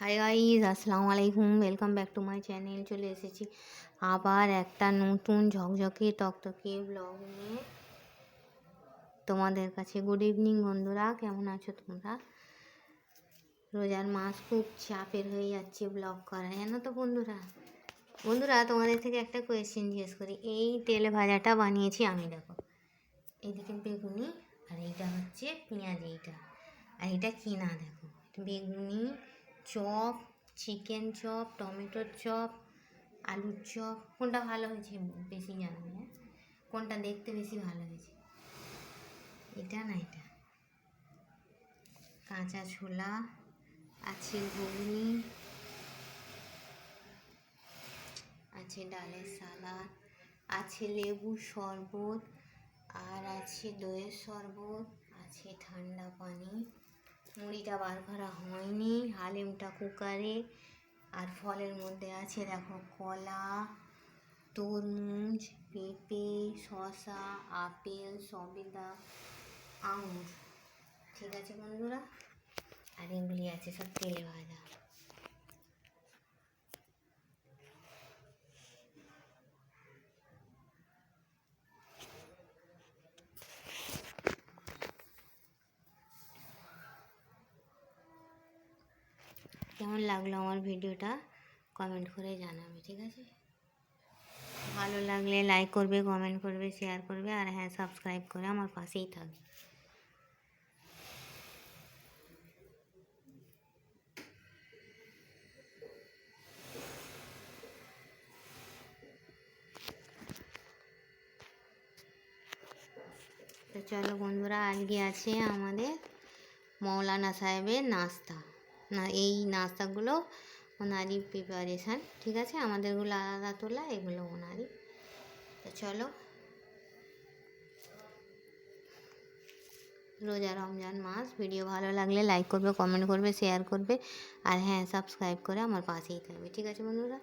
Hi guys, আসসালামু আলাইকুম। Welcome back to my channel. চলে এসেছি আবার একটা নতুন ঝকঝকে তকতকে ব্লগ নিয়ে তোমাদের কাছে। গুড ইভিনিং বন্ধুরা, কেমন আছো তোমরা? রোজার মাস খুব চাপের হয়ে যাচ্ছে ব্লগ করা, জানো তো বন্ধুরা। তোমাদের থেকে একটা কোয়েশ্চেন জিজ্ঞেস করি। এই তেলে ভাজাটা বানিয়েছি আমি, দেখো এইদিকে বেগুনি, আর এইটা হচ্ছে পেঁয়াজ, এইটা আর এটা কিনা। দেখো বেগুনি চপ, চিকেন চপ, টমেটোর চপ, আলুর চপ, কোনটা ভালো হয়েছে বেশি জানি না, কোনটা দেখতে বেশি ভালো হয়েছে, এটা না এটা। কাঁচা ছোলা আছে, ঘুগনি আছে, ডালের সালাদ আছে, লেবুর শরবত, আর আছে দইয়ের শরবত, আছে ঠান্ডা পানি। মুড়িটা বার করা হয়নি, হালিমটা কুকারে। আর ফলের মধ্যে আছে দেখো কলা, তরমুজ, পেঁপে, শসা, আপেল, সবেদা, আঙুর। ঠিক আছে বন্ধুরা, আর এগুলি আছে সব তেলে ভাজা। কেমন লাগলো আমার ভিডিওটা কমেন্ট করে জানাবে, ঠিক আছে? ভালো লাগলে লাইক করবে, কমেন্ট করবে, শেয়ার করবে, আর হ্যাঁ, সাবস্ক্রাইব করে আমার পাশেই থাকবে। তো চলো বন্ধুরা, আজকে আছে আমাদের মৌলানা সাহেবের নাস্তা। না, এই নাস্তাগুলো ওনারই প্রিপারেশান, ঠিক আছে? আমাদেরগুলো আলাদা তোলা, এগুলো ওনারই। তো চলো, রোজা রমজান মাস, ভিডিও ভালো লাগলে লাইক করবে, কমেন্ট করবে, শেয়ার করবে, আর হ্যাঁ, সাবস্ক্রাইব করে আমার পাশেই থাকবে, ঠিক আছে বন্ধুরা?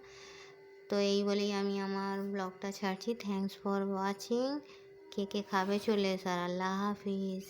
তো এই বলেই আমি আমার ব্লগটা ছাড়ছি। Thanks for watching. কে কে খাবে চলে এসো, আর আল্লাহ হাফিজ।